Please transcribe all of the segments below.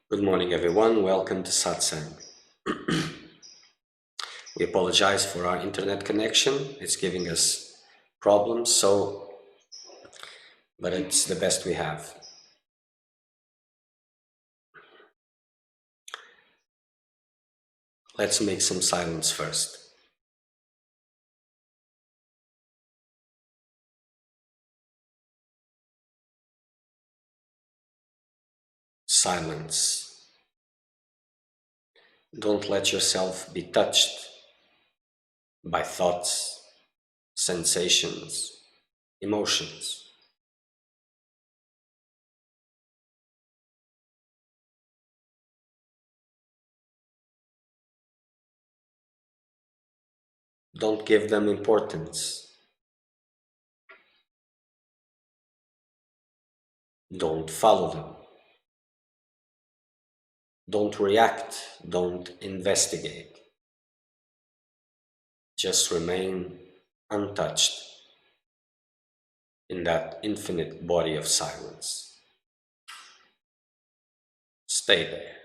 Good morning, everyone. Welcome to Satsang. We apologize for our internet connection. It's giving us problems, but it's the best we have. Let's make some silence first. Silence. Don't let yourself be touched by thoughts, sensations, emotions. Don't give them importance. Don't follow them. Don't react. Don't investigate. Just remain untouched in that infinite body of silence. Stay there.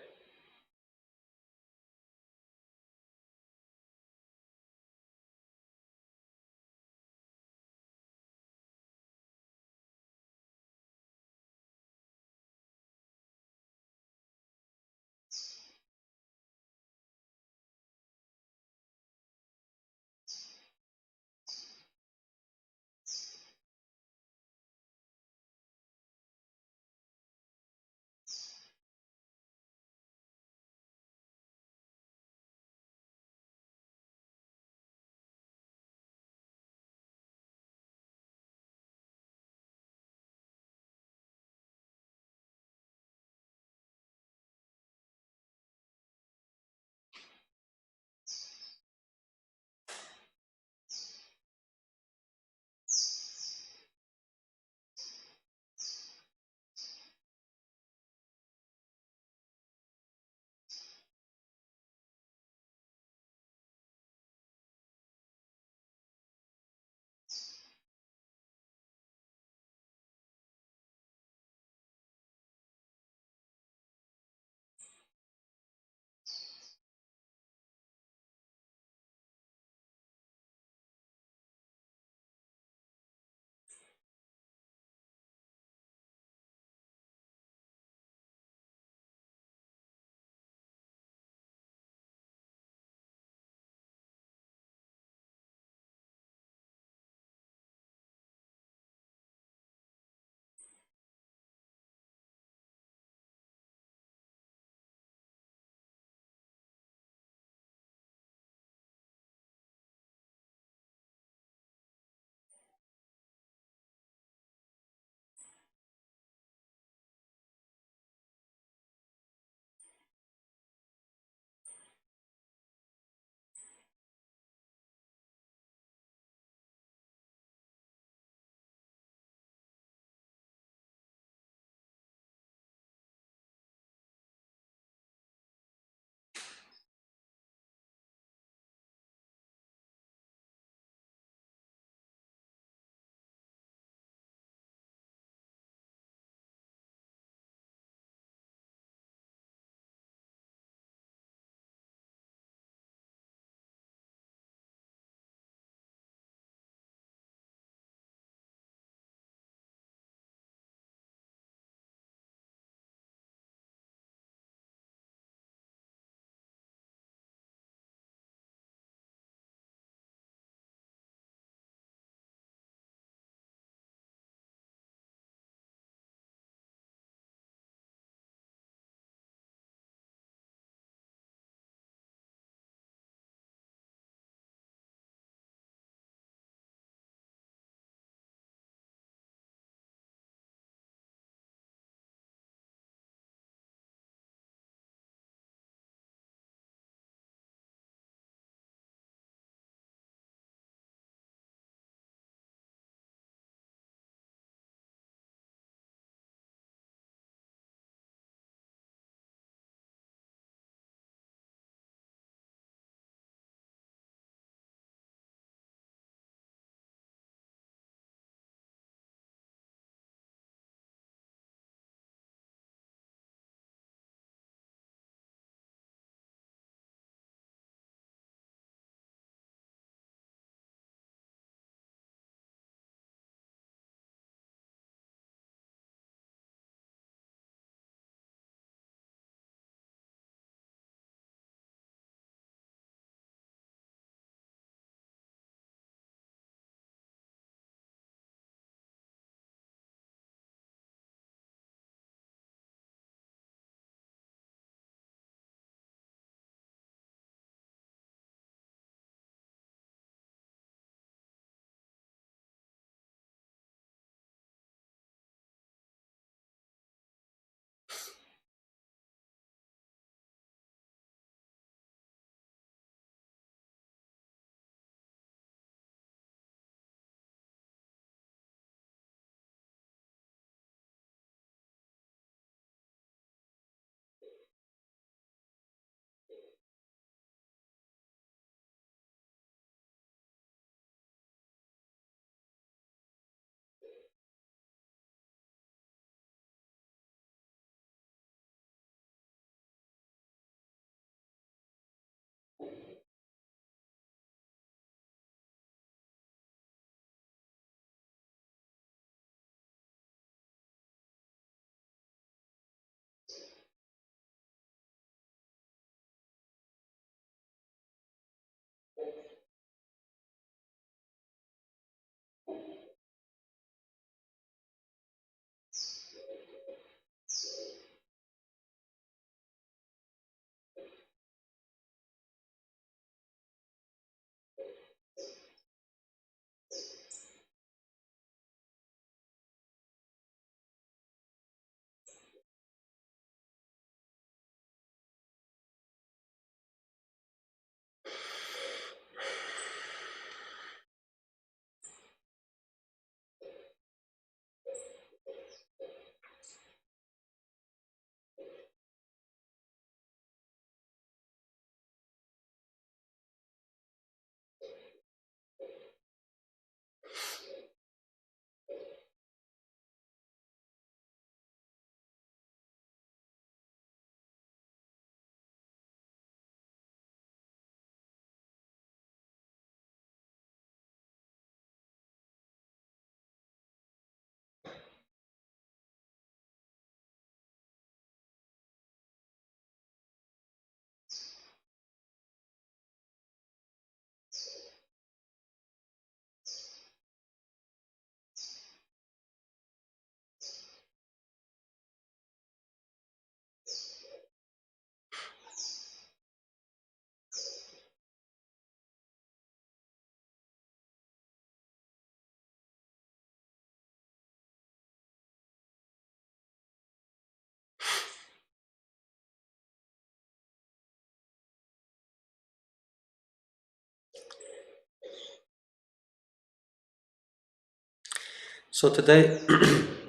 So today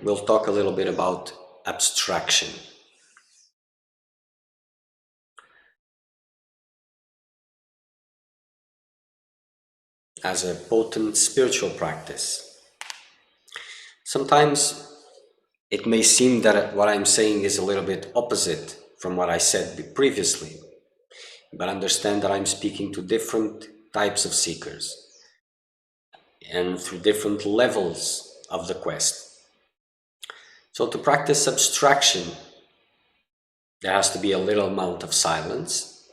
we'll talk a little bit about abstraction. As a potent spiritual practice. Sometimes it may seem that what I'm saying is a little bit opposite from what I said previously, but understand that I'm speaking to different types of seekers and through different levels of the quest. So to practice abstraction, there has to be a little amount of silence.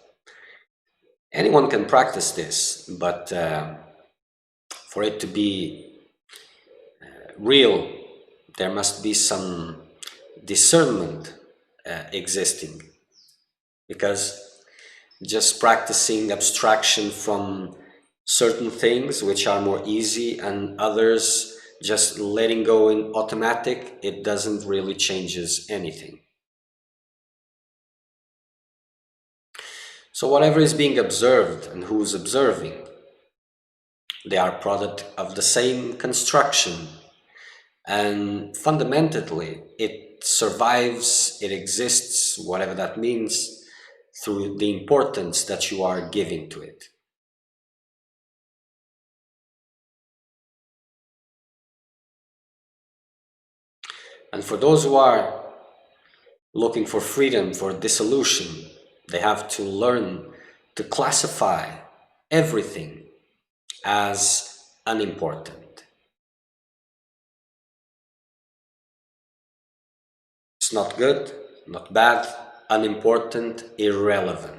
Anyone can practice this, but for it to be real, there must be some discernment existing, because just practicing abstraction from certain things which are more easy and others just letting go in automatic, it doesn't really changes anything. So whatever is being observed and who's observing, they are product of the same construction, and fundamentally it survives, it exists, whatever that means, through the importance that you are giving to it. And for those who are looking for freedom, for dissolution, they have to learn to classify everything as unimportant. It's not good, not bad, unimportant, irrelevant.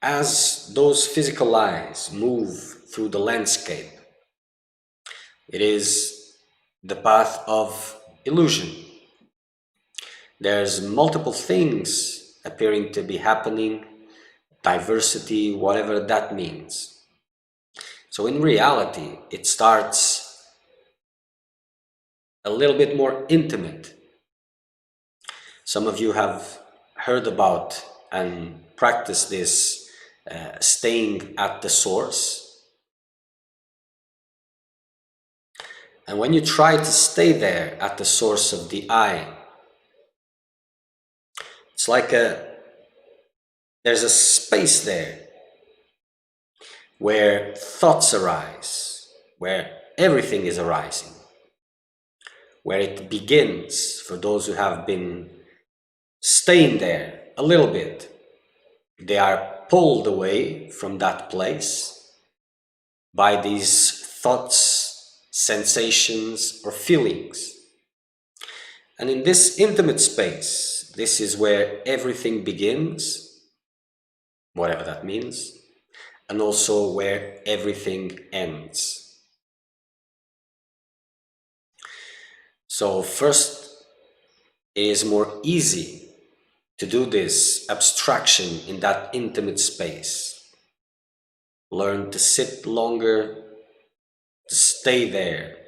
As those physical eyes move through the landscape, it is the path of illusion. There's multiple things appearing to be happening, diversity, whatever that means. So in reality, it starts a little bit more intimate. Some of you have heard about and practiced this staying at the source. And when you try to stay there at the source of the I, it's like there's a space there where thoughts arise, where everything is arising, where it begins. For those who have been staying there a little bit, they are pulled away from that place by these thoughts, sensations, or feelings. And in this intimate space, this is where everything begins, whatever that means, and also where everything ends. So first, it is more easy to do this abstraction in that intimate space. Learn to sit longer, to stay there.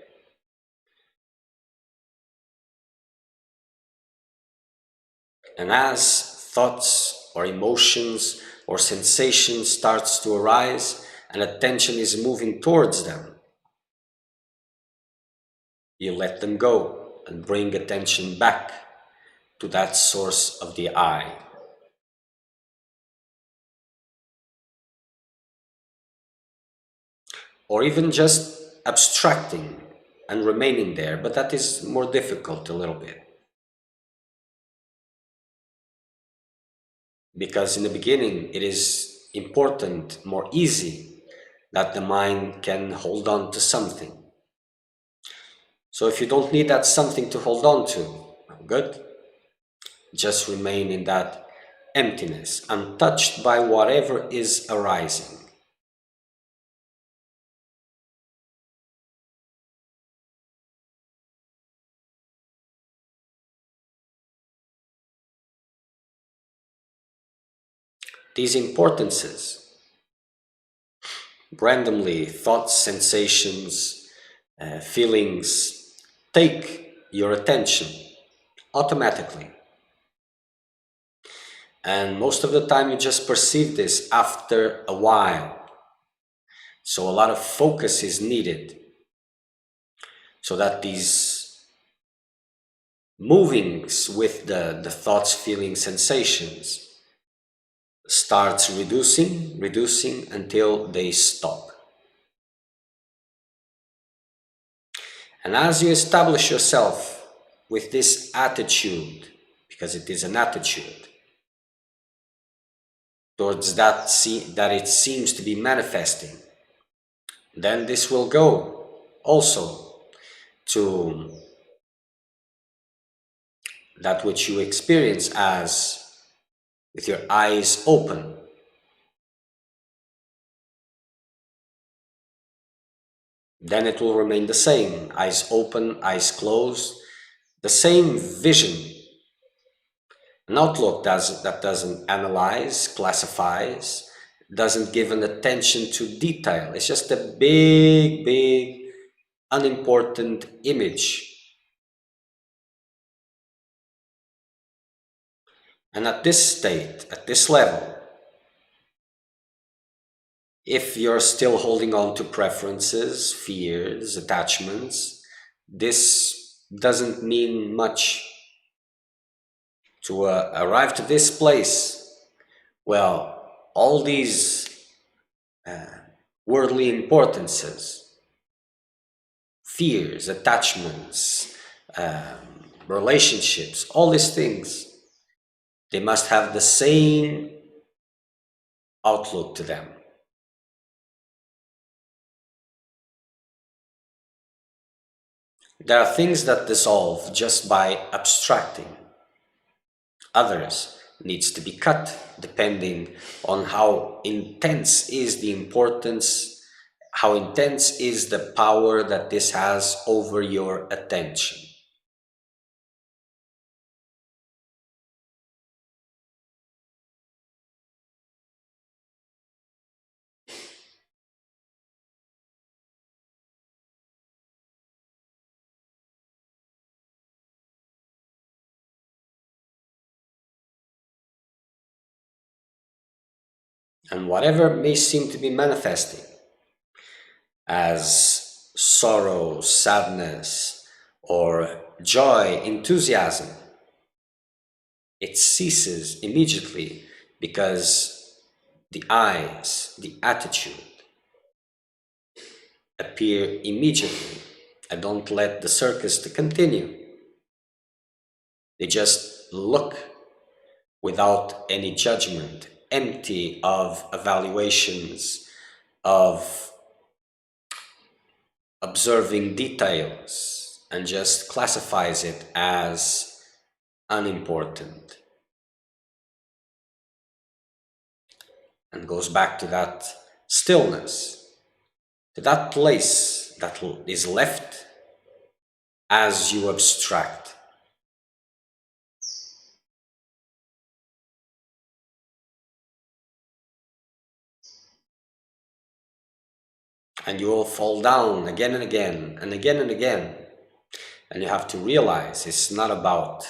And as thoughts or emotions or sensations starts to arise and attention is moving towards them, you let them go and bring attention back to that source of the I. Or even just abstracting and remaining there, but that is more difficult a little bit. Because in the beginning, it is important, more easy, that the mind can hold on to something. So if you don't need that something to hold on to, good. Just remain in that emptiness, untouched by whatever is arising. These importances randomly thoughts, sensations, feelings take your attention automatically. And most of the time you just perceive this after a while. So a lot of focus is needed so that these movings with the thoughts, feelings, sensations starts reducing until they stop. And as you establish yourself with this attitude, because it is an attitude, towards that it seems to be manifesting, then this will go also to that which you experience as with your eyes open. Then it will remain the same, eyes open, eyes closed, the same vision. An outlook that doesn't analyze, classifies, doesn't give an attention to detail. It's just a big, unimportant image. And at this state, at this level, if you're still holding on to preferences, fears, attachments, this doesn't mean much. To arrive to this place, well, all these worldly importances, fears, attachments, relationships, all these things, they must have the same outlook to them. There are things that dissolve just by abstracting. Others needs to be cut depending on how intense is the importance, how intense is the power that this has over your attention. And whatever may seem to be manifesting as sorrow, sadness, or joy, enthusiasm, it ceases immediately because the eyes, the attitude appear immediately. I don't let the circus to continue. They just look without any judgment, empty of evaluations, of observing details, and just classifies it as unimportant. And goes back to that stillness, to that place that is left as you abstract. And you will fall down again and again and again and again. And you have to realize it's not about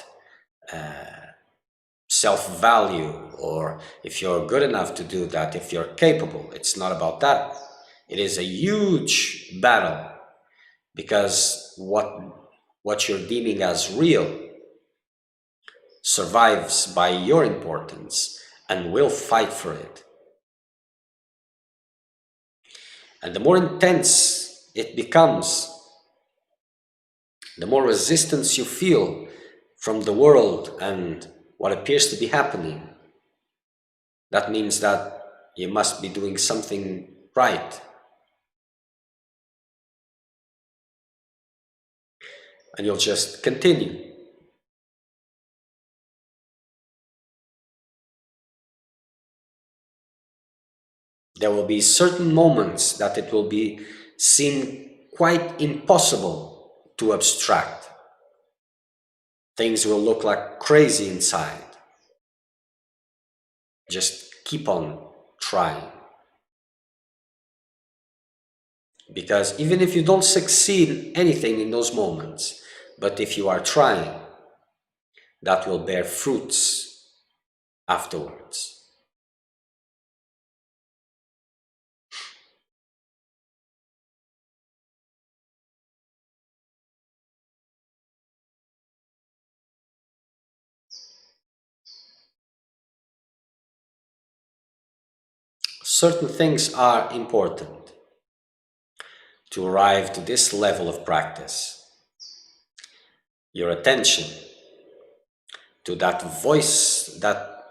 self-value, or if you're good enough to do that, if you're capable. It's not about that. It is a huge battle, because what you're deeming as real survives by your importance and will fight for it. And the more intense it becomes, the more resistance you feel from the world and what appears to be happening. That means that you must be doing something right. And you'll just continue. There will be certain moments that it will seem quite impossible to abstract. Things will look like crazy inside. Just keep on trying. Because even if you don't succeed in anything in those moments, but if you are trying, that will bear fruits afterwards. Certain things are important to arrive to this level of practice. Your attention to that voice that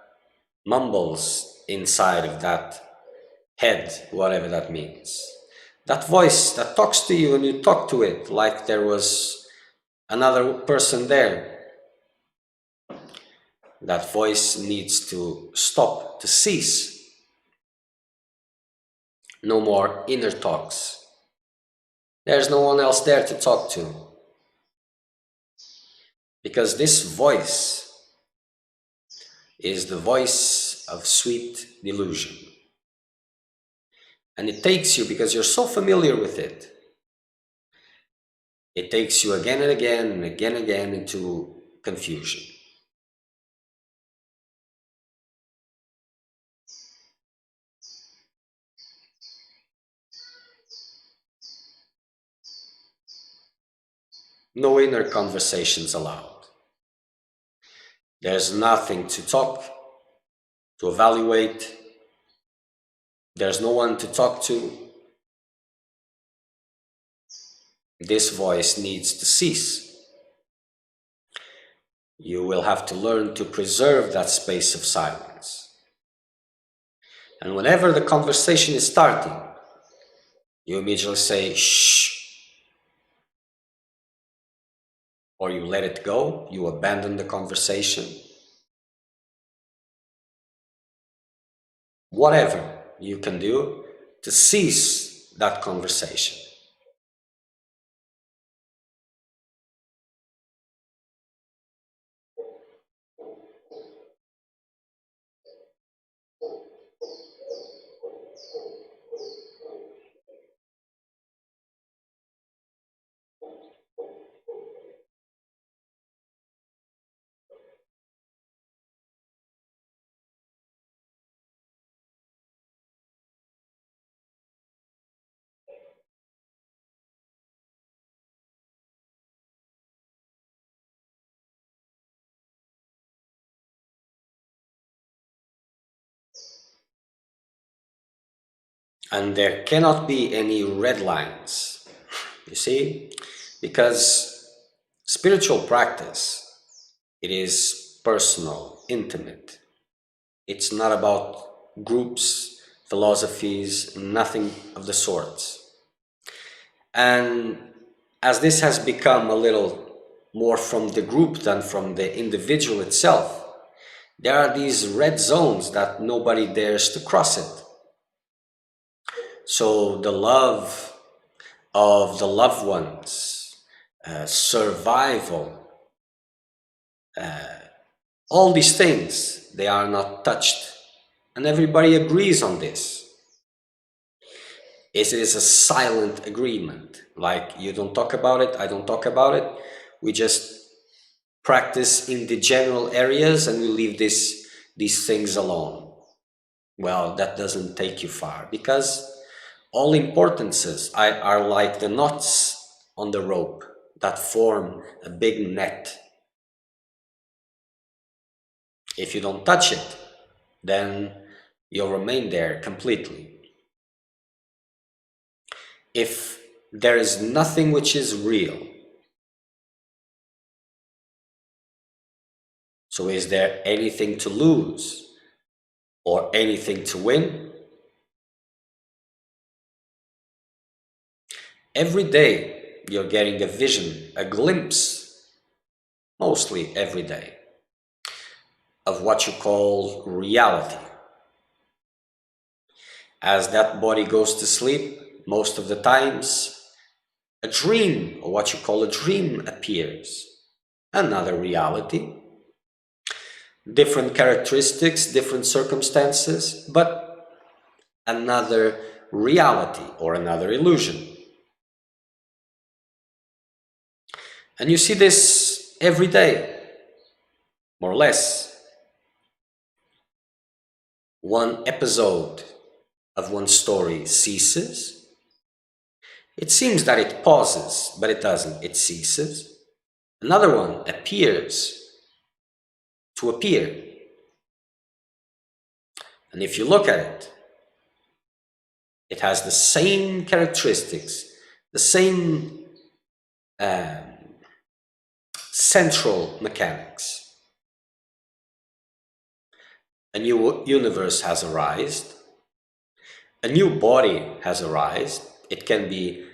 mumbles inside of that head, whatever that means. That voice that talks to you and you talk to it like there was another person there. That voice needs to stop, to cease. No more inner talks. There's no one else there to talk to. Because this voice is the voice of sweet delusion. And it takes you, because you're so familiar with it, it takes you again and again and again and again into confusion. No inner conversations allowed. There's nothing to talk, to evaluate. There's no one to talk to. This voice needs to cease. You will have to learn to preserve that space of silence. And whenever the conversation is starting, you immediately say, shh, or you let it go, you abandon the conversation. Whatever you can do to cease that conversation. And there cannot be any red lines, you see, because spiritual practice, it is personal, intimate. It's not about groups, philosophies, nothing of the sort. And as this has become a little more from the group than from the individual itself, there are these red zones that nobody dares to cross it. So the love of the loved ones, survival, all these things, they are not touched. And everybody agrees on this. It is a silent agreement. Like, you don't talk about it, I don't talk about it. We just practice in the general areas and we leave these things alone. Well, that doesn't take you far, because all importances are like the knots on the rope that form a big net. If you don't touch it, then you'll remain there completely. If there is nothing which is real, so is there anything to lose or anything to win? Every day you're getting a vision, a glimpse, mostly every day, of what you call reality. As that body goes to sleep, most of the times, a dream, or what you call a dream, appears. Another reality. Different characteristics, different circumstances, but another reality or another illusion. And you see this every day, more or less. One episode of one story ceases. It seems that it pauses, but it doesn't. It ceases. Another one appears to appear. And if you look at it, it has the same characteristics, the same central mechanics. A new universe has arisen. A new body has arisen. It can be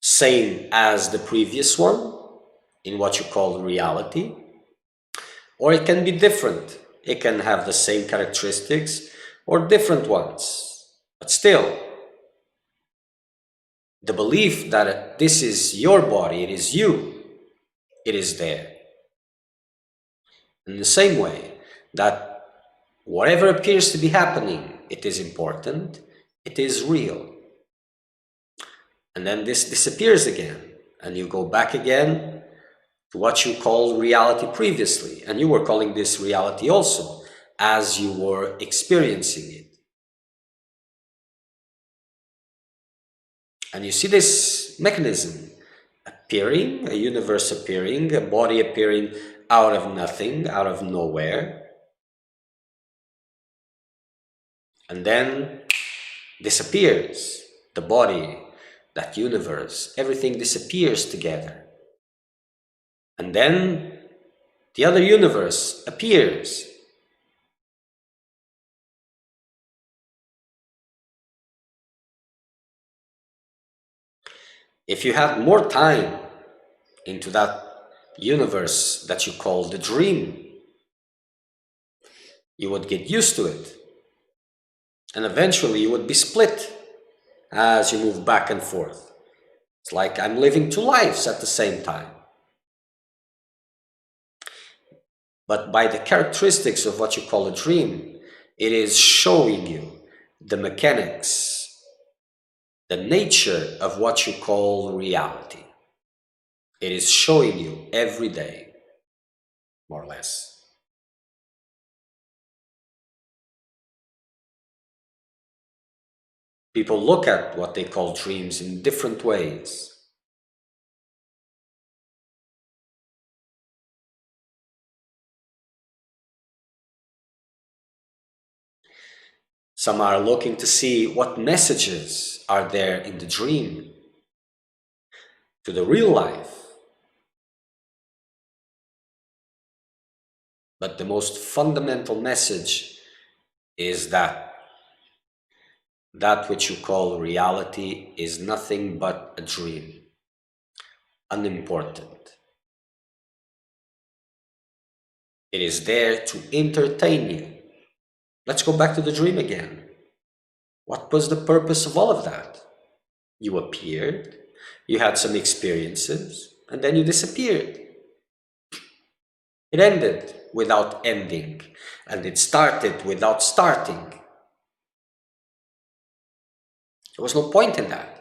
same as the previous one in what you call reality, or it can be different. It can have the same characteristics or different ones, but still, the belief that this is your body, it is you, it is there. In the same way that whatever appears to be happening, it is important, it is real. And then this disappears again, and you go back again to what you called reality previously, and you were calling this reality also as you were experiencing it. And you see this mechanism appearing, a universe appearing, a body appearing out of nothing, out of nowhere, and then disappears. The body, that universe, everything disappears together. And then the other universe appears. If you had more time into that universe that you call the dream, you would get used to it. And eventually you would be split as you move back and forth. It's like I'm living two lives at the same time. But by the characteristics of what you call a dream, it is showing you the mechanics, the nature of what you call reality. It is showing you every day, more or less. People look at what they call dreams in different ways. Some are looking to see what messages are there in the dream to the real life. But the most fundamental message is that which you call reality is nothing but a dream, unimportant. It is there to entertain you. Let's go back to the dream again. What was the purpose of all of that? You appeared, you had some experiences, and then you disappeared. It ended without ending, and it started without starting. There was no point in that.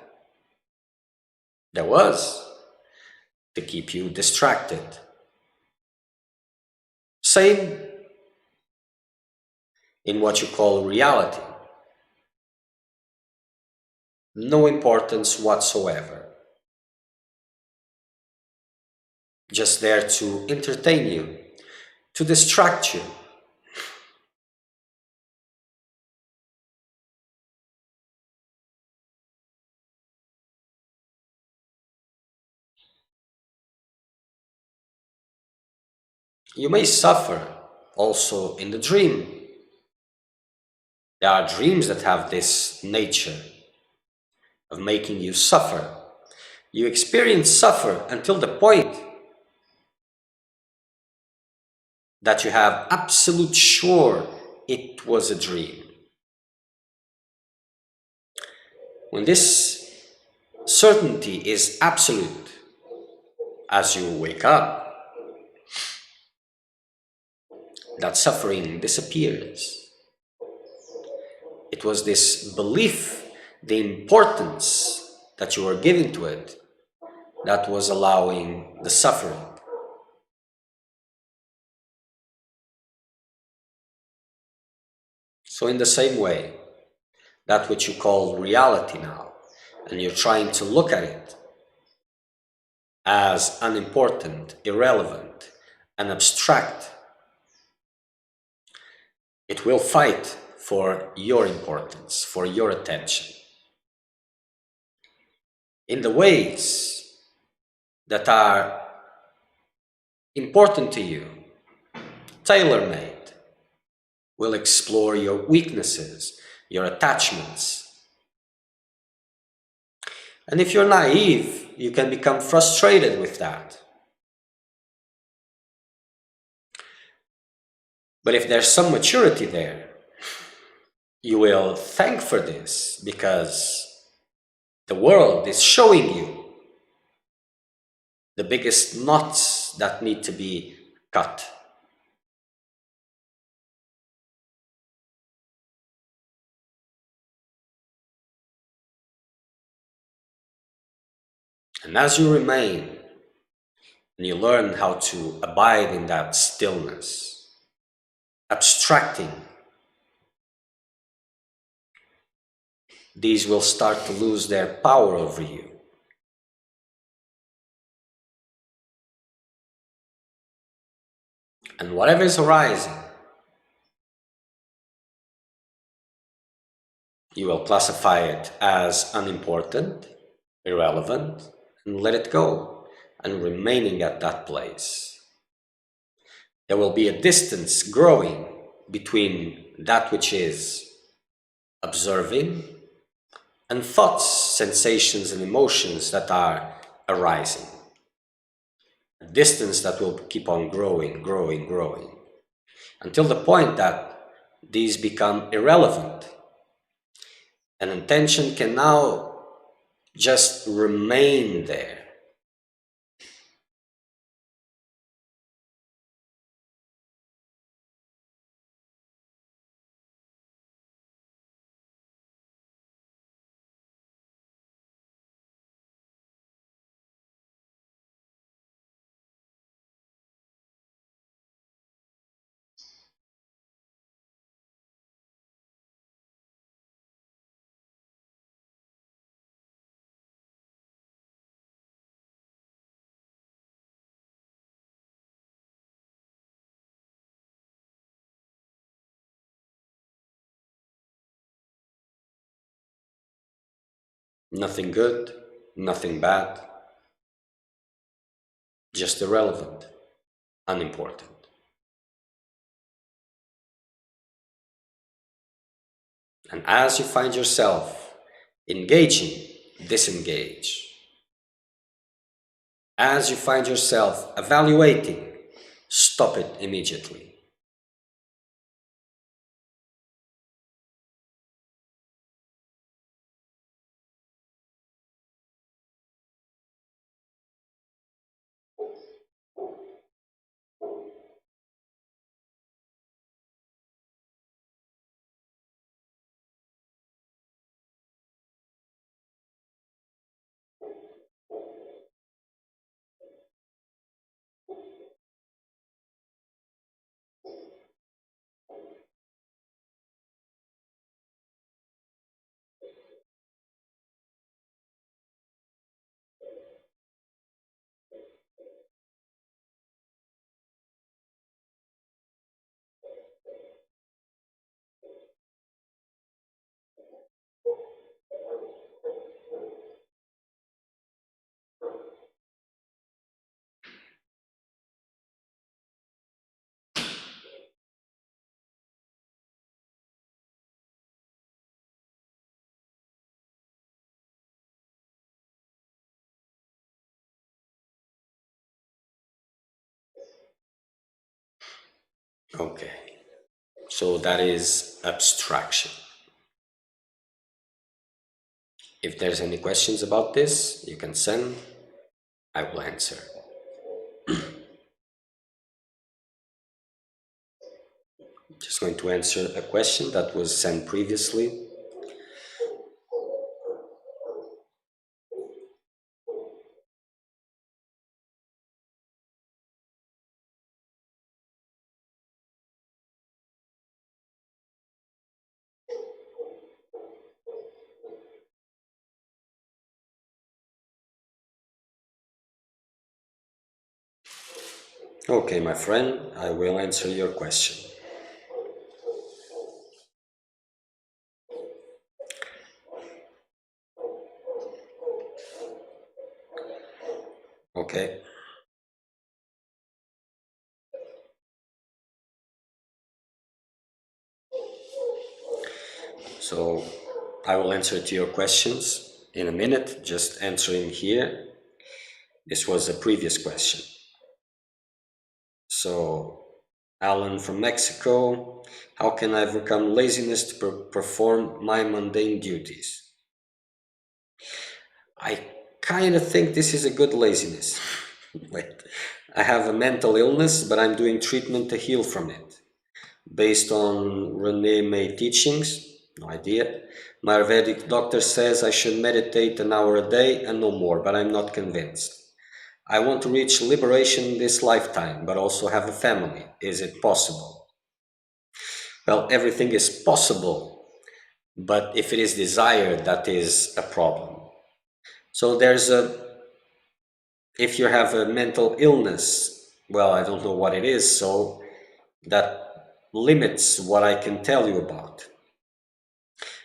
There was, to keep you distracted. Same in what you call reality. No importance whatsoever. Just there to entertain you, to distract you. You may suffer also in the dream. There are dreams that have this nature of making you suffer. You experience suffer until the point that you have absolute sure it was a dream. When this certainty is absolute, as you wake up, that suffering disappears. It was this belief, the importance that you were giving to it, that was allowing the suffering. So in the same way, that which you call reality now, and you're trying to look at it as unimportant, irrelevant, and abstract, it will fight for your importance, for your attention, in the ways that are important to you, tailor-made, will explore your weaknesses, your attachments. And if you're naive, you can become frustrated with that. But if there's some maturity there, you will thank for this, because the world is showing you the biggest knots that need to be cut. And as you remain and you learn how to abide in that stillness, abstracting, these will start to lose their power over you. And whatever is arising, you will classify it as unimportant, irrelevant, and let it go, and remaining at that place. There will be a distance growing between that which is observing and thoughts, sensations, and emotions that are arising. A distance that will keep on growing, growing, growing, until the point that these become irrelevant. And intention can now just remain there. Nothing good, nothing bad, just irrelevant, unimportant. And as you find yourself engaging, disengage. As you find yourself evaluating, stop it immediately. Okay, so that is abstraction. If there's any questions about this, you can send, I will answer. Just going to answer a question that was sent previously. Okay, my friend, I will answer your question. Okay. So I will answer to your questions in a minute, just answering here. This was a previous question. So, Alan from Mexico, how can I overcome laziness to perform my mundane duties? I kind of think this is a good laziness. Wait, I have a mental illness, but I'm doing treatment to heal from it. Based on Renee May teachings, no idea. My Ayurvedic doctor says I should meditate an hour a day and no more, but I'm not convinced. I want to reach liberation in this lifetime, but also have a family. Is it possible? Well, everything is possible, but if it is desired, that is a problem. So if you have a mental illness, well, I don't know what it is, so that limits what I can tell you about.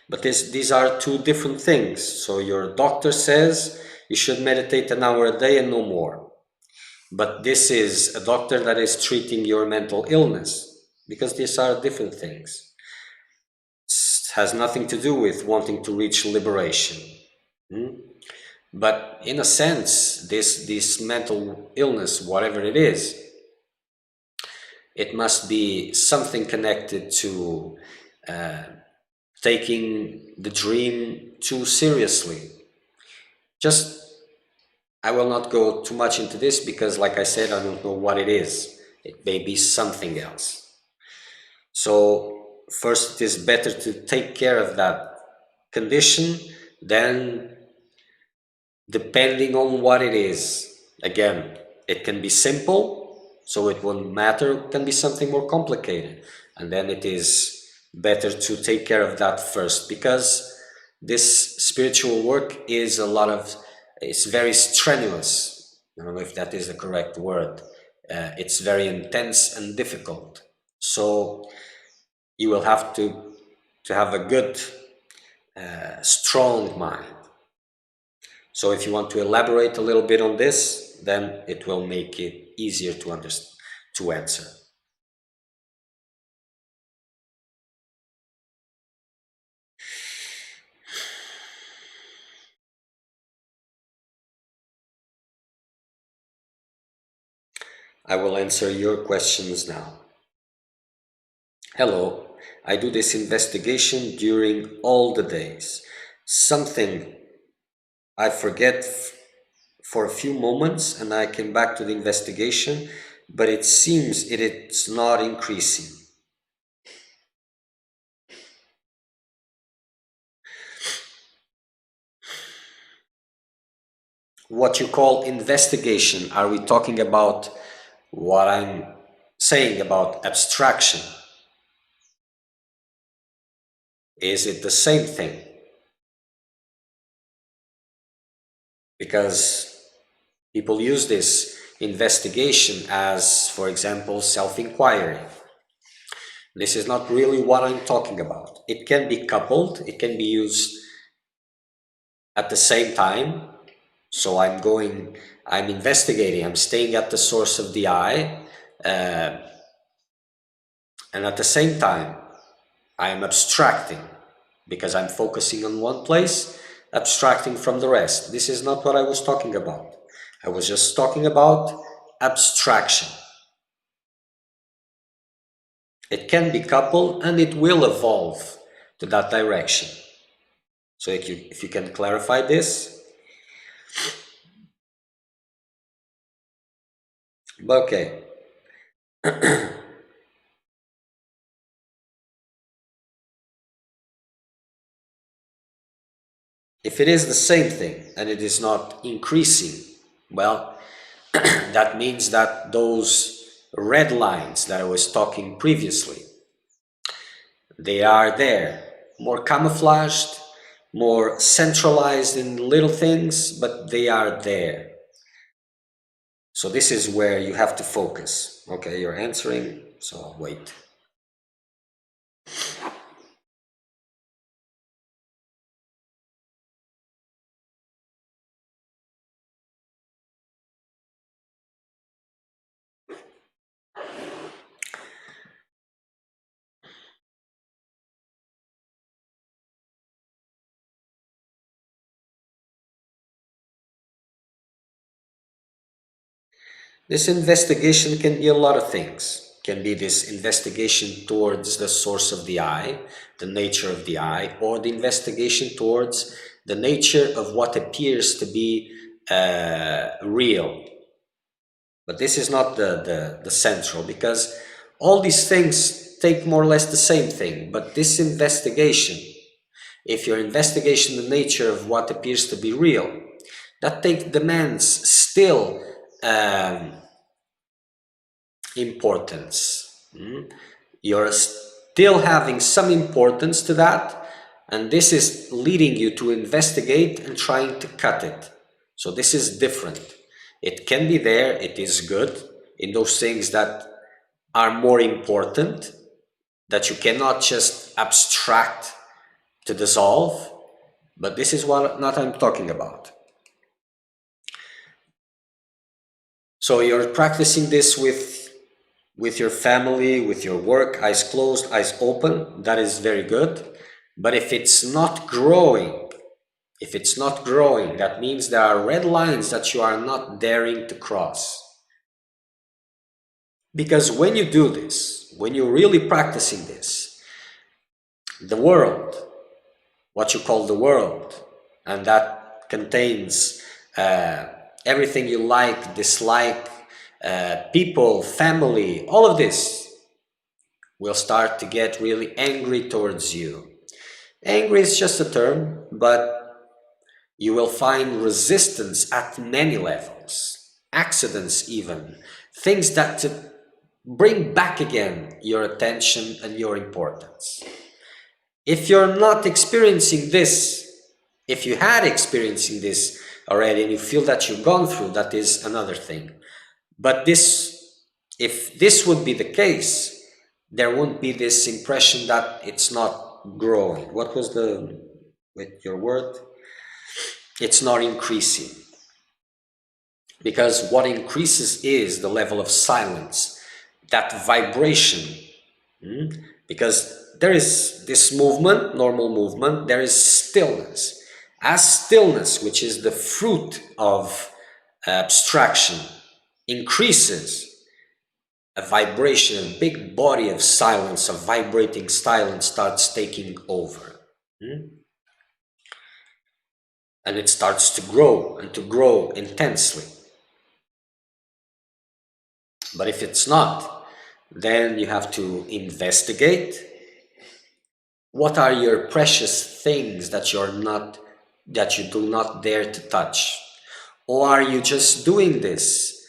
But these are two different things. So your doctor says you should meditate an hour a day and no more. But this is a doctor that is treating your mental illness, because these are different things. It has nothing to do with wanting to reach liberation. But in a sense, this mental illness, whatever it is, it must be something connected to taking the dream too seriously. Just, I will not go too much into this because, like I said, I don't know what it is. It may be something else. So, first, it is better to take care of that condition, then, depending on what it is. Again, it can be simple, so it won't matter. It can be something more complicated, and then it is better to take care of that first, because this spiritual work is it's very strenuous. I don't know if that is the correct word. It's very intense and difficult. So you will have to have a good, strong mind. So if you want to elaborate a little bit on this, then it will make it easier to understand, to answer. I will answer your questions now. Hello, I do this investigation during all the days. Something I forget for a few moments and I came back to the investigation, but it seems it's not increasing. What you call investigation, are we talking about what I'm saying about abstraction? Is it the same thing? Because people use this investigation as, for example, self-inquiry. This is not really what I'm talking about. It can be coupled, it can be used at the same time. So I'm investigating, I'm staying at the source of the eye, and at the same time, I am abstracting, because I'm focusing on one place, abstracting from the rest. This is not what I was talking about. I was just talking about abstraction. It can be coupled and it will evolve to that direction. So if you can clarify this. Okay. If it is the same thing and it is not increasing, well, that means that those red lines that I was talking previously, they are there, more camouflaged, more centralized in little things, but they are there. So this is where you have to focus. Okay, you're answering, so I'll wait. This investigation can be a lot of things. Can be this investigation towards the source of the I, the nature of the I, or the investigation towards the nature of what appears to be real. But this is not the central, because all these things take more or less the same thing. But this investigation, if you're investigating the nature of what appears to be real, that demands still importance. You're still having some importance to that, and this is leading you to investigate and trying to cut it. So this is different. It can be there, it is good in those things that are more important, that you cannot just abstract to dissolve, but this is what I'm talking about. So you're practicing this with your family, with your work, eyes closed, eyes open. That is very good. But if it's not growing, that means there are red lines that you are not daring to cross. Because when you do this, when you're really practicing this, the world, what you call the world, and that contains everything you like, dislike, people, family, all of this will start to get really angry towards you. Angry is just a term, but you will find resistance at many levels, accidents even, things that bring back again your attention and your importance. If you're not experiencing this, if you had experiencing this already and you feel that you've gone through, that is another thing. But if this would be the case, there wouldn't be this impression that it's not growing. What was with your word? It's not increasing. Because what increases is the level of silence, that vibration. Because there is this movement, normal movement, there is stillness. As stillness, which is the fruit of abstraction, increases, a vibration, a big body of silence, of vibrating silence starts taking over. And it starts to grow and to grow intensely. But if it's not, then you have to investigate. What are your precious things that you do not dare to touch? Or are you just doing this?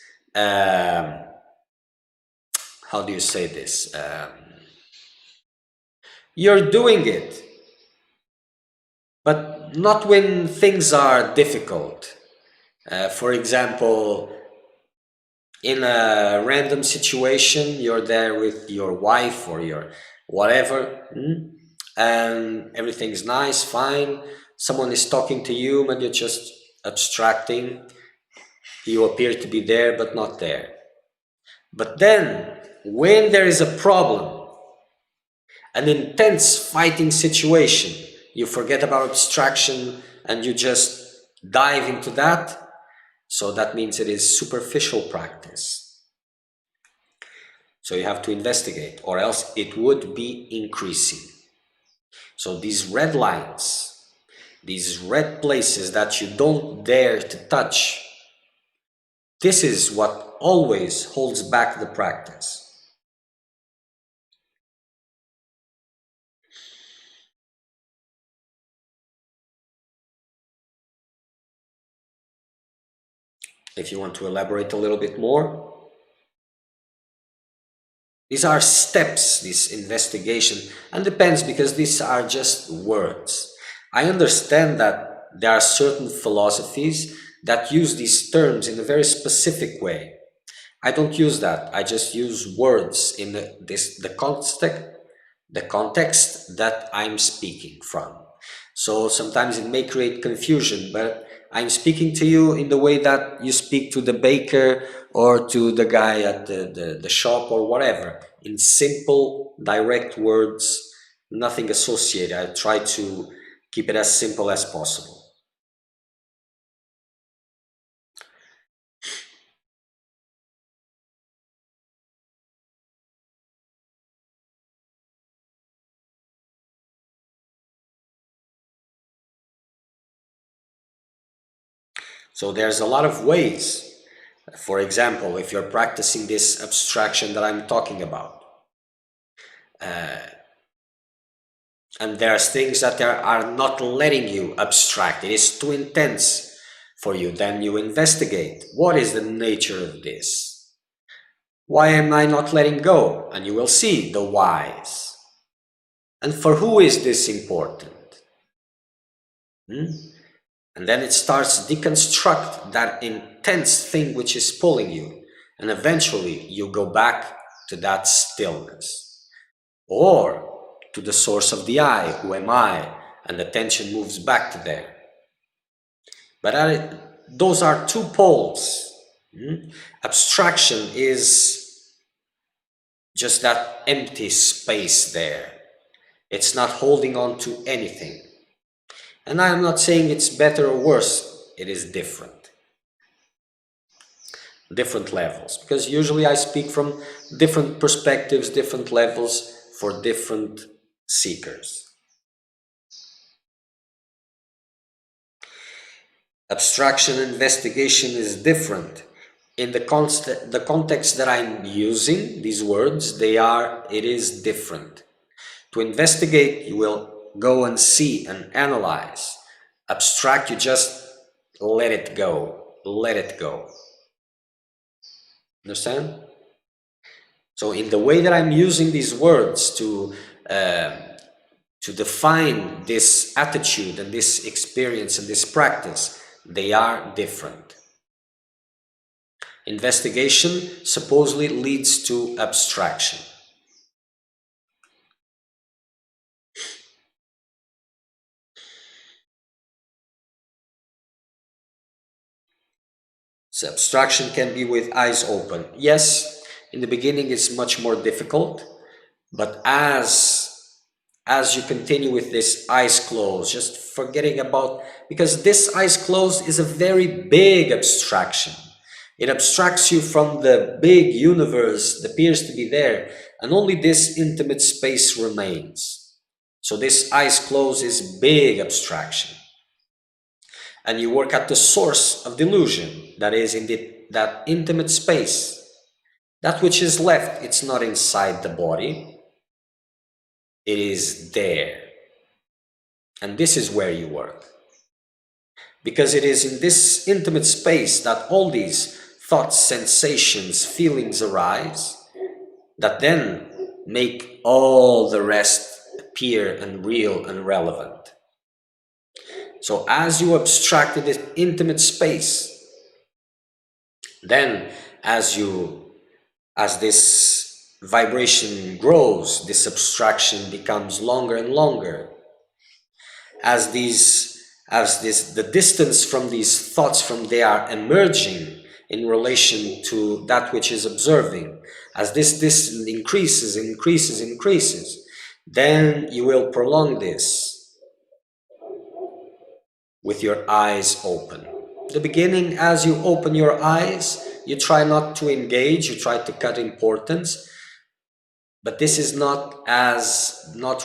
How do you say this? You're doing it, but not when things are difficult. For example, in a random situation, you're there with your wife or your whatever, and everything's nice, fine. Someone is talking to you, and you're just abstracting. You appear to be there, but not there. But then, when there is a problem, an intense fighting situation, you forget about abstraction and you just dive into that. So that means it is superficial practice. So you have to investigate, or else it would be increasing. So these red lines, these red places that you don't dare to touch, this is what always holds back the practice. If you want to elaborate a little bit more, these are steps, this investigation, and depends, because these are just words. I understand that there are certain philosophies that use these terms in a very specific way. I don't use that. I just use words in the context that I'm speaking from. So sometimes it may create confusion, but I'm speaking to you in the way that you speak to the baker or to the guy at the shop or whatever, in simple, direct words, nothing associated. I try to keep it as simple as possible. So there's a lot of ways. For example, if you're practicing this abstraction that I'm talking about, and there's things that are not letting you abstract, it is too intense for you, then you investigate. What is the nature of this? Why am I not letting go? And you will see the whys. And for who is this important? Hmm? And then it starts deconstruct that intense thing which is pulling you. And eventually you go back to that stillness. Or to the source of the I, who am I? And the tension moves back to there. But those are two poles. Abstraction is just that empty space there. It's not holding on to anything. And I'm not saying it's better or worse, it is different. Different levels. Because usually I speak from different perspectives, different levels for different seekers. Abstraction investigation is different. In the context that I'm using these words, it is different. To investigate, you will go and see and analyze. Abstract, you just let it go. Let it go. Understand? So in the way that I'm using these words to define this attitude and this experience and this practice, they are different. Investigation supposedly leads to abstraction. So abstraction can be with eyes open. Yes, in the beginning it's much more difficult, but as you continue with this eyes closed, just forgetting about, because this eyes closed is a very big abstraction. It abstracts you from the big universe that appears to be there, and only this intimate space remains. So this eyes closed is big abstraction. And you work at the source of delusion, that is in that intimate space. That which is left, it's not inside the body, it is there. And this is where you work. Because it is in this intimate space that all these thoughts, sensations, feelings arise, that then make all the rest appear unreal and relevant. So as you abstract this intimate space, then as this vibration grows, this abstraction becomes longer and longer. The distance from these thoughts from they are emerging in relation to that which is observing, as this distance increases, then you will prolong this with your eyes open. The beginning, as you open your eyes, you try not to engage, you try to cut importance, but this is not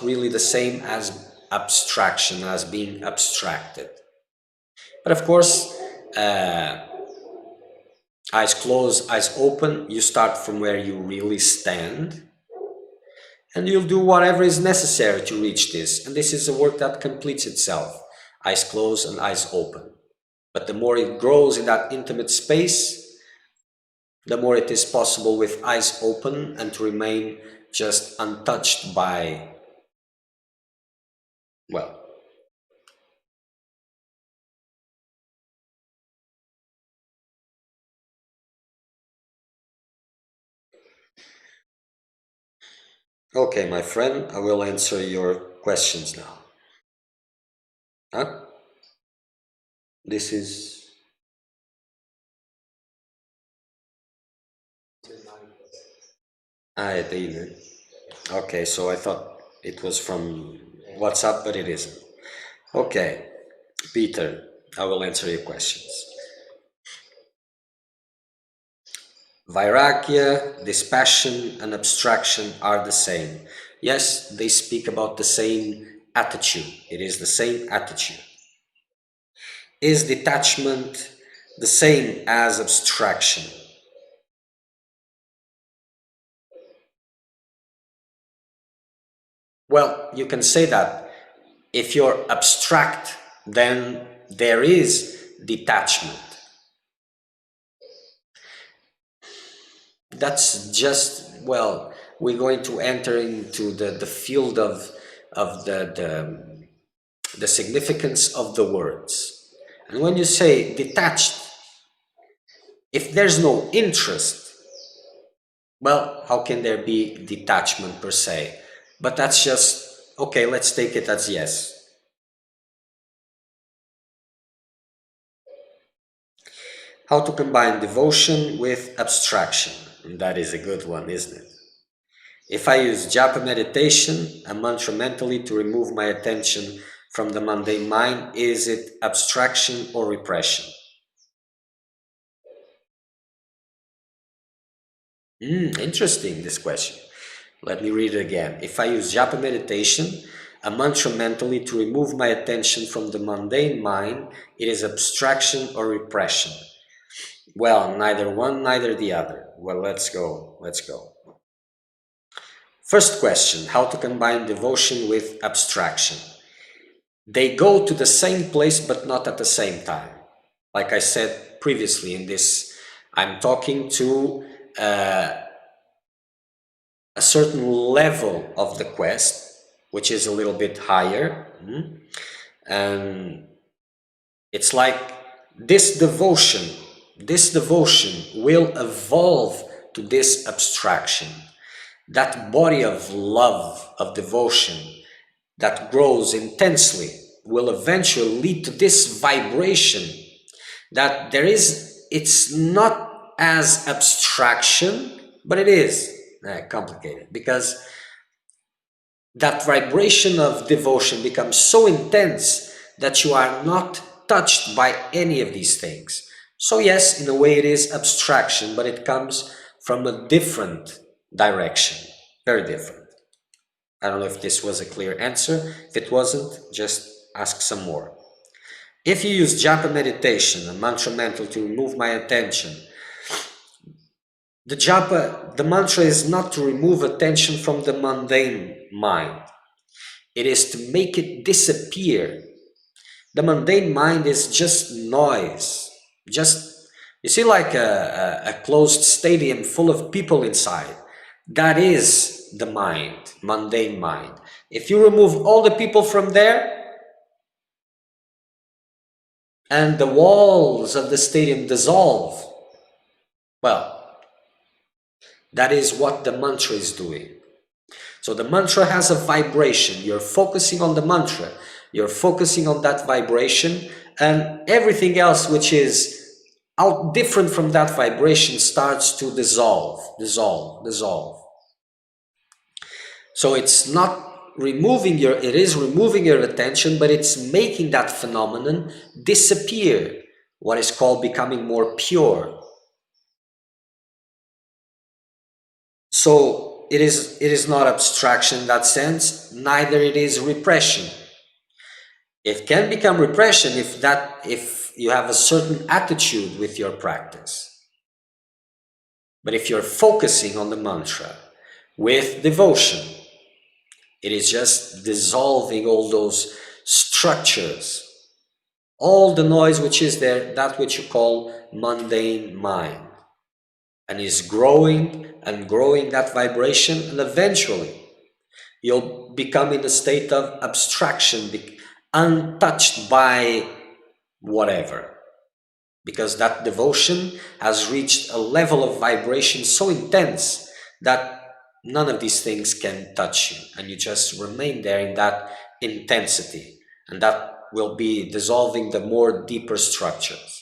really the same as abstraction, as being abstracted. But of course, eyes closed, eyes open, you start from where you really stand, and you'll do whatever is necessary to reach this. And this is a work that completes itself, eyes closed and eyes open. But the more it grows in that intimate space, the more it is possible with eyes open and to remain just untouched by, well, Okay, my friend, I will answer your questions now. Huh? This is... Ah, the email. Okay, so I thought it was from WhatsApp, but it isn't. Okay, Peter, I will answer your questions. Vairagya, dispassion, and abstraction are the same. Yes, they speak about the same attitude. It is the same attitude. Is detachment the same as abstraction? Well, you can say that. If you're abstract, then there is detachment. That's just, well, we're going to enter into the field of the significance of the words. And when you say detached, if there's no interest, well, how can there be detachment per se? But that's just, okay, let's take it as yes. How to combine devotion with abstraction? And that is a good one, isn't it? If I use japa meditation, a mantra mentally to remove my attention from the mundane mind, is it abstraction or repression? Interesting, this question. Let me read it again. If I use japa meditation, a mantra mentally to remove my attention from the mundane mind, it is abstraction or repression? Well, neither one, neither the other. Well, let's go. Let's go. First question, how to combine devotion with abstraction? They go to the same place, but not at the same time. Like I said previously in this, I'm talking to a certain level of the quest, which is a little bit higher. And it's like this devotion will evolve to this abstraction. That body of love, of devotion, that grows intensely will eventually lead to this vibration that there is, it's not as abstraction, but it is complicated, because that vibration of devotion becomes so intense that you are not touched by any of these things. So yes, in a way it is abstraction, but it comes from a different direction, very different. I don't know if this was a clear answer. If it wasn't, just ask some more. If you use japa meditation, a mantra mental, to remove my attention, the mantra is not to remove attention from the mundane mind. It is to make it disappear. The mundane mind is just noise. Just, you see, like a closed stadium full of people inside. That is the mind, mundane mind. If you remove all the people from there, and the walls of the stadium dissolve, well, that is what the mantra is doing. So the mantra has a vibration. You're focusing on the mantra. You're focusing on that vibration, and everything else which is out different from that vibration starts to dissolve, dissolve, dissolve. So it's not removing your, it is removing your attention, but it's making that phenomenon disappear, what is called becoming more pure. So it is not abstraction in that sense, neither it is repression. It can become repression if you have a certain attitude with your practice. But if you're focusing on the mantra with devotion, it is just dissolving all those structures, all the noise which is there, that which you call mundane mind, and is growing and growing that vibration, and eventually you'll become in a state of abstraction, untouched by whatever, because that devotion has reached a level of vibration so intense that none of these things can touch you, and you just remain there in that intensity, and that will be dissolving the more deeper structures.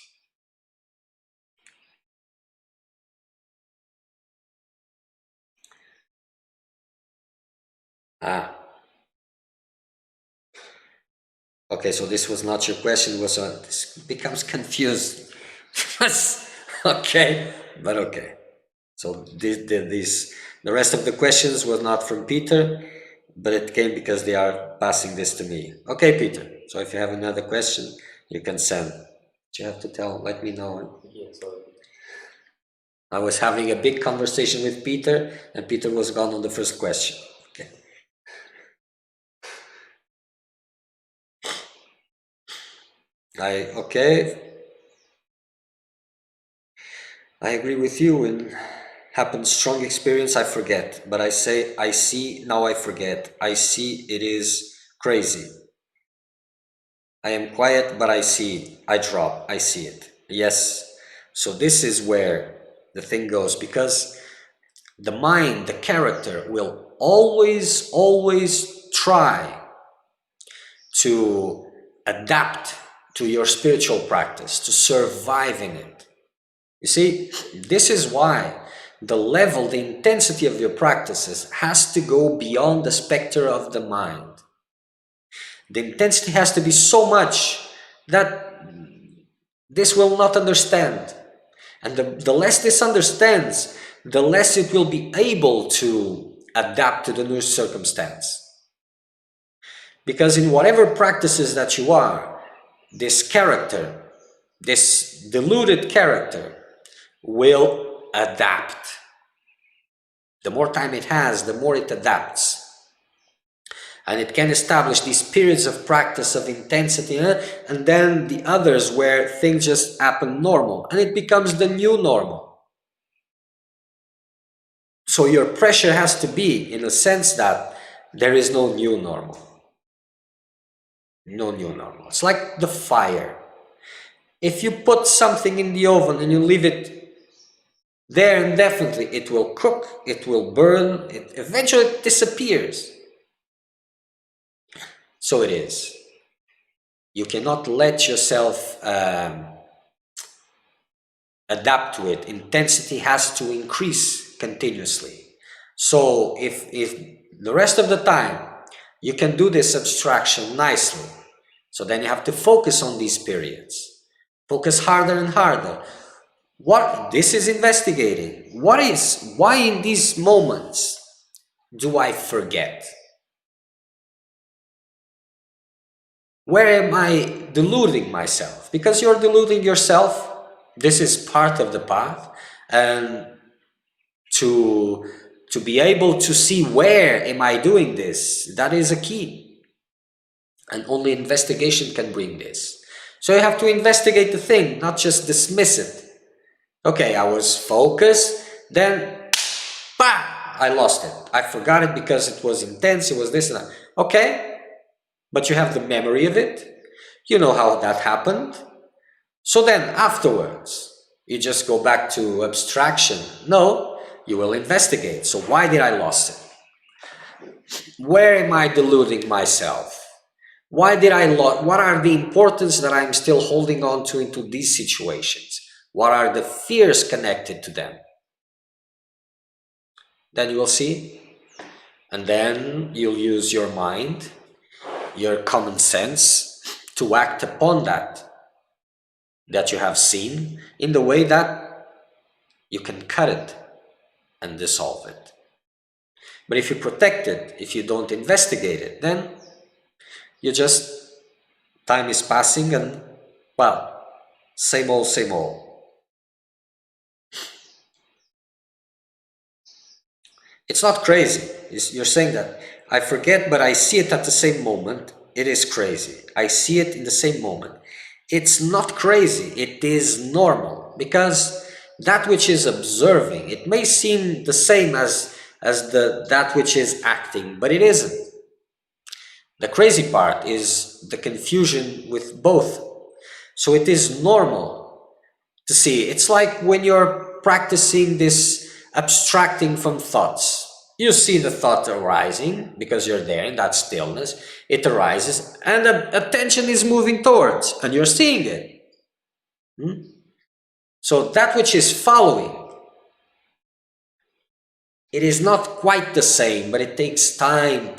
Okay, so this was not your question, was this becomes confused. Okay, but okay. So the rest of the questions was not from Peter, but it came because they are passing this to me. Okay, Peter. So if you have another question, you can send. You have to let me know. Yes, sorry. I was having a big conversation with Peter, and Peter was gone on the first question. Okay. I agree with you. When happens strong experience, I forget. But I say, I see, now I forget. I see, it is crazy. I am quiet, but I see. I drop. I see it. Yes. So this is where the thing goes, because the mind, the character, will always, always try to adapt to your spiritual practice, to survive in it. You see, this is why the level, the intensity of your practices has to go beyond the specter of the mind. The intensity has to be so much that this will not understand. And the less this understands, the less it will be able to adapt to the new circumstance. Because in whatever practices that you are, this character, this deluded character, will adapt. The more time it has, the more it adapts. And it can establish these periods of practice of intensity, and then the others where things just happen normal, and it becomes the new normal. So your pressure has to be in a sense that there is no new normal. No new normal. It's like the fire. If you put something in the oven and you leave it there indefinitely, it will cook, it will burn, it eventually disappears. So it is. You cannot let yourself adapt to it. Intensity has to increase continuously. So if the rest of the time you can do this abstraction nicely, so then you have to focus on these periods. Focus harder and harder. What this is investigating. Why in these moments do I forget? Where am I deluding myself? Because you're deluding yourself. This is part of the path. And to be able to see where am I doing this, that is a key. And only investigation can bring this. So you have to investigate the thing, not just dismiss it. Okay, I was focused, then, I lost it. I forgot it because it was intense, it was this and that. Okay, but you have the memory of it. You know how that happened. So then afterwards, you just go back to abstraction. No, you will investigate. So why did I lose it? Where am I deluding myself? Why did I lose? What are the importance that I'm still holding on to into these situations? What are the fears connected to them? Then you will see. And then you'll use your mind, your common sense to act upon that you have seen in the way that you can cut it and dissolve it. But if you protect it, if you don't investigate it, then you just, time is passing and, well, same old, same old. It's not crazy. You're saying that I forget, but I see it at the same moment. It is crazy. I see it in the same moment. It's not crazy. It is normal, because that which is observing, it may seem the same as that which is acting, but it isn't. The crazy part is the confusion with both. So it is normal to see. It's like when you're practicing this abstracting from thoughts. You see the thought arising because you're there in that stillness. It arises and the attention is moving towards and you're seeing it. Hmm? So that which is following, it is not quite the same, but it takes time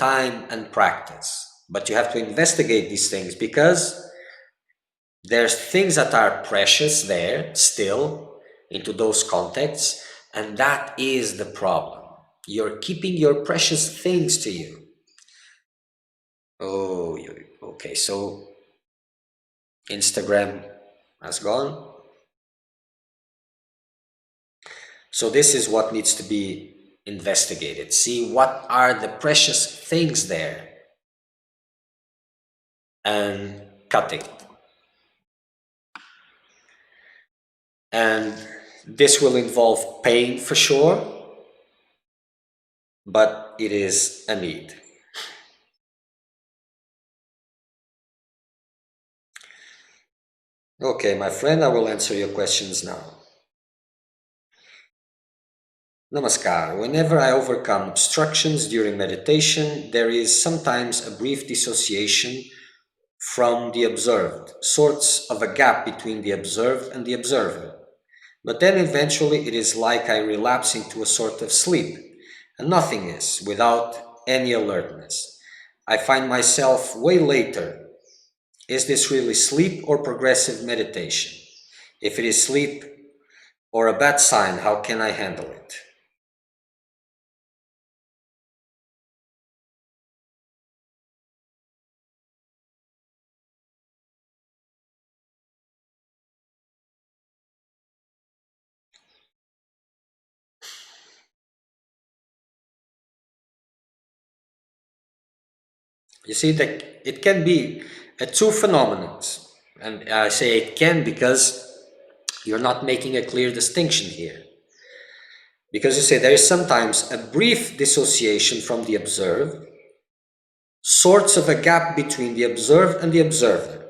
and practice. But you have to investigate these things because there's things that are precious there still into those contexts, and that is the problem. You're keeping your precious things to you. Oh, okay, so Instagram has gone. So this is what needs to be investigated. See what are the precious things there and cut it. And this will involve pain for sure, but it is a need. Okay, my friend, I will answer your questions now. Namaskar. Whenever I overcome obstructions during meditation, there is sometimes a brief dissociation from the observed, sorts of a gap between the observed and the observer. But then eventually it is like I relapse into a sort of sleep, a nothingness without any alertness. I find myself way later. Is this really sleep or progressive meditation? If it is sleep or a bad sign, how can I handle it? You see that it can be two phenomena, and I say it can because you're not making a clear distinction here. Because you say there is sometimes a brief dissociation from the observed, sorts of a gap between the observed and the observer.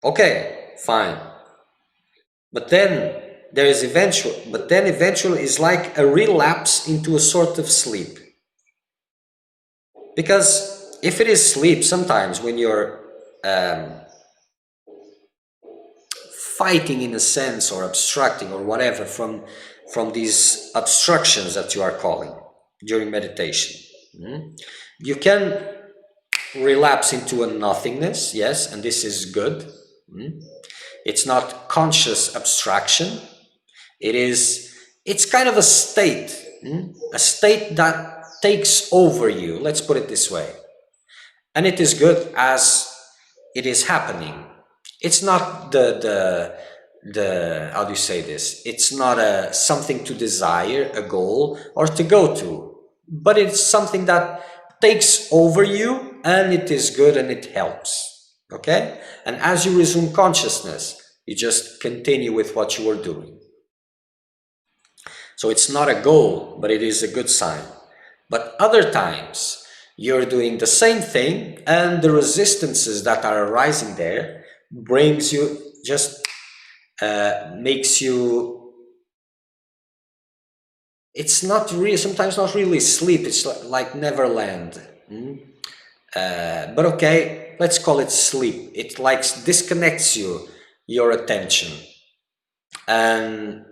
Okay, fine. But then eventually is like a relapse into a sort of sleep. Because if it is sleep, sometimes when you're fighting in a sense or obstructing or whatever from these obstructions that you are calling during meditation, you can relapse into a nothingness, yes, and this is good. It's not conscious abstraction. It's kind of a state that takes over you. Let's put it this way. And it is good as it is happening. It's not the how do you say this? It's not a something to desire, a goal, or to go to, but it's something that takes over you, and it is good and it helps. Okay? And as you resume consciousness, you just continue with what you were doing. So it's not a goal, but it is a good sign. But other times, you're doing the same thing, and the resistances that are arising there brings you just makes you. It's not really sometimes not really sleep. It's like Neverland. But okay, let's call it sleep. It like disconnects your attention, and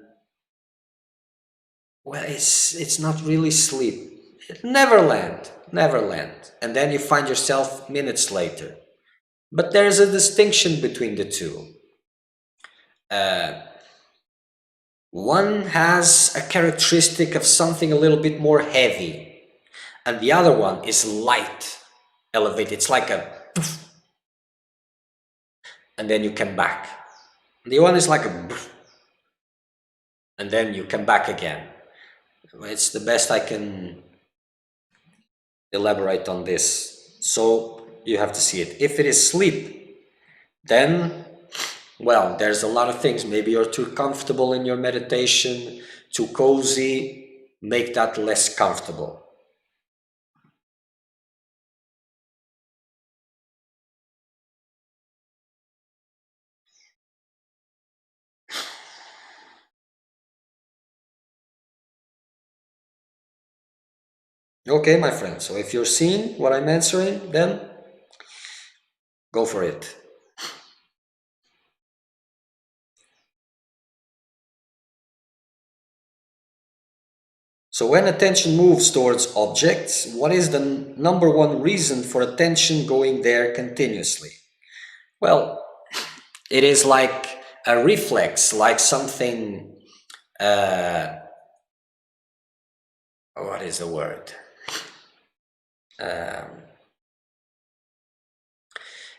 well, it's not really sleep. Neverland, and then you find yourself minutes later. But there's a distinction between the two. One has a characteristic of something a little bit more heavy, and the other one is light, elevated. It's like a poof, and then you come back. The one is like a poof, and then you come back again. It's the best I can elaborate on this. So you have to see it. If it is sleep, then, well, there's a lot of things. Maybe you're too comfortable in your meditation, too cozy. Make that less comfortable. Okay, my friend, so if you're seeing what I'm answering, then go for it. So when attention moves towards objects, what is the number one reason for attention going there continuously? Well, it is like a reflex, like something, what is the word?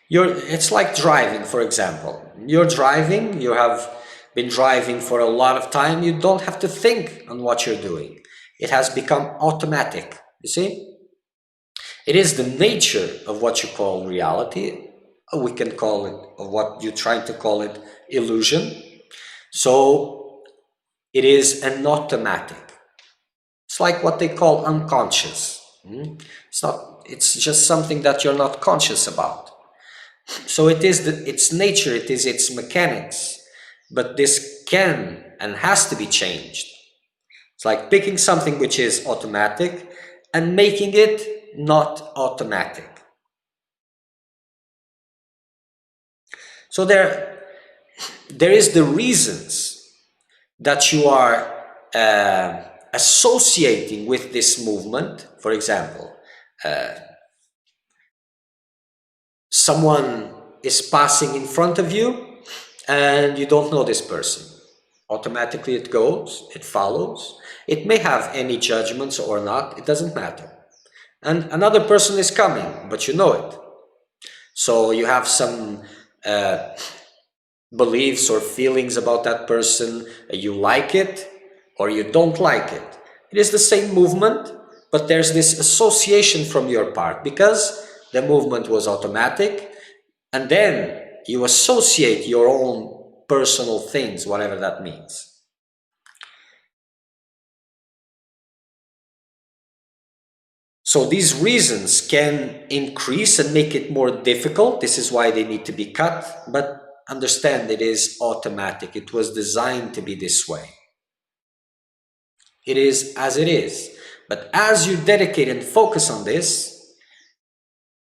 It's like driving, for example. You're driving, you have been driving for a lot of time, you don't have to think on what you're doing. It has become automatic, you see? It is the nature of what you call reality. We can call it, or what you try to call it, illusion. So it is an automatic. It's like what they call unconscious. It's not, it's just something that you're not conscious about. So it is its nature, it is its mechanics, but this can and has to be changed. It's like picking something which is automatic and making it not automatic. So there is the reasons that you are associating with this movement. For example, someone is passing in front of you and you don't know this person. Automatically it goes, it follows. It may have any judgments or not, it doesn't matter. And another person is coming, but you know it. So you have some beliefs or feelings about that person, you like it or you don't like it. It is the same movement, but there's this association from your part because the movement was automatic, and then you associate your own personal things, whatever that means. So these reasons can increase and make it more difficult. This is why they need to be cut, but understand it is automatic. It was designed to be this way. It is as it is. But as you dedicate and focus on this,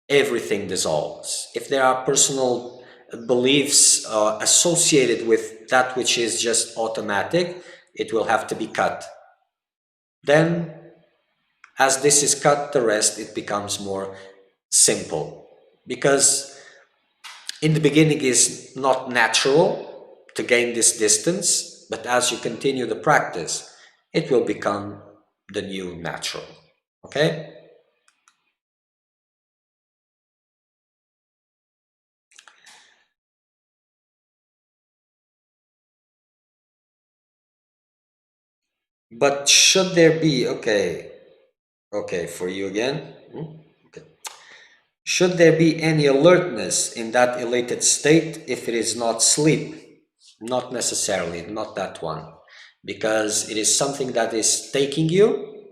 everything dissolves. If there are personal beliefs associated with that which is just automatic, it will have to be cut. Then, as this is cut, the rest, it becomes more simple. Because in the beginning is not natural to gain this distance, but as you continue the practice, it will become the new natural. Okay? But should there be, okay, for you again. Okay. Should there be any alertness in that elated state if it is not sleep? Not necessarily, not that one. Because it is something that is taking you,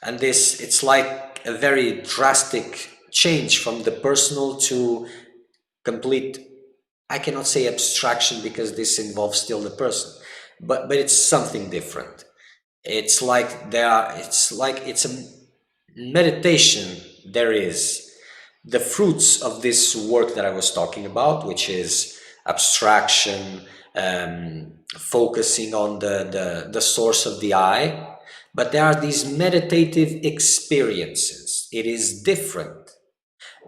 and this, it's like a very drastic change from the personal to complete, I cannot say abstraction because this involves still the person, but it's something different. It's like it's a meditation. There is the fruits of this work that I was talking about, which is abstraction, focusing on the source of the I. But there are these meditative experiences. It is different.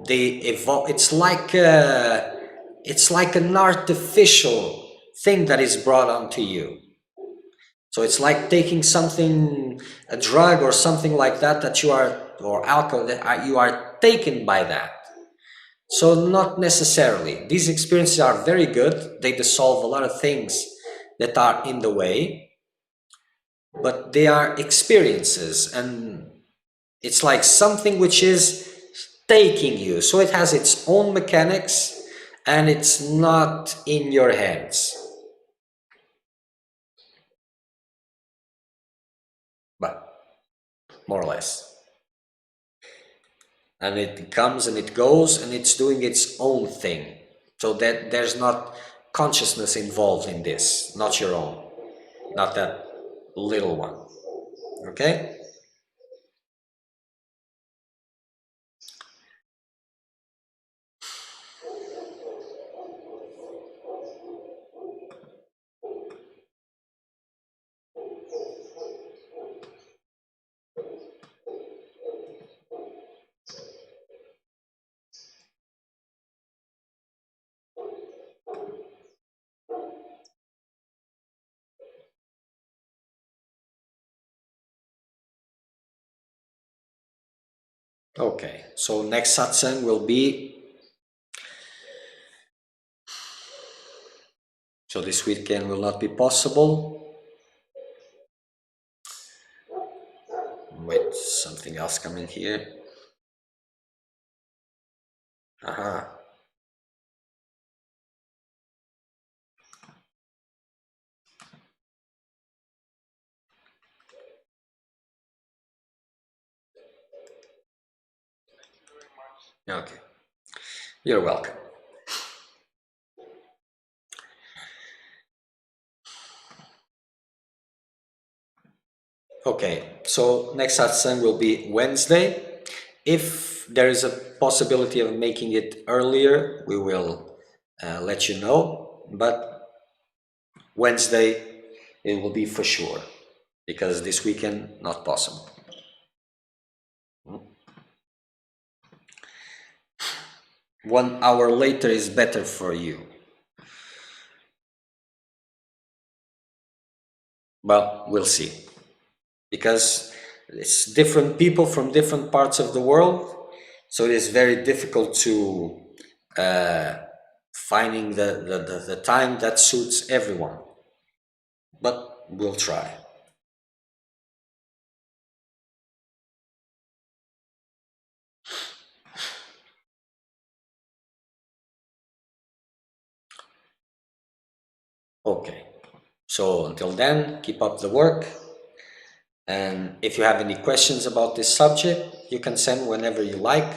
They evolve. It's like an artificial thing that is brought onto you. So it's like taking something, a drug or something like that, that you are, or alcohol, that you are taken by that. So not necessarily. These experiences are very good. They dissolve a lot of things that are in the way, but they are experiences, and it's like something which is taking you. So it has its own mechanics and it's not in your hands. But more or less. And it comes and it goes and it's doing its own thing. So that there's not consciousness involved in this, not your own, not that little one. Okay? Okay, so next satsang will be, so this weekend will not be possible. Wait, something else coming here. Aha. Okay, you're welcome. Okay, so next satsang will be Wednesday. If there is a possibility of making it earlier, we will let you know. But Wednesday, it will be for sure, because this weekend, not possible. 1 hour later is better for you. But we'll see. Because it's different people from different parts of the world. So it is very difficult to finding the time that suits everyone. But we'll try. Okay. So until then, keep up the work. And if you have any questions about this subject, you can send whenever you like,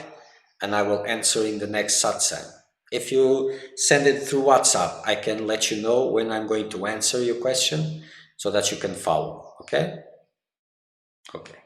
and I will answer in the next satsang. If you send it through WhatsApp, I can let you know when I'm going to answer your question so that you can follow. Okay? Okay.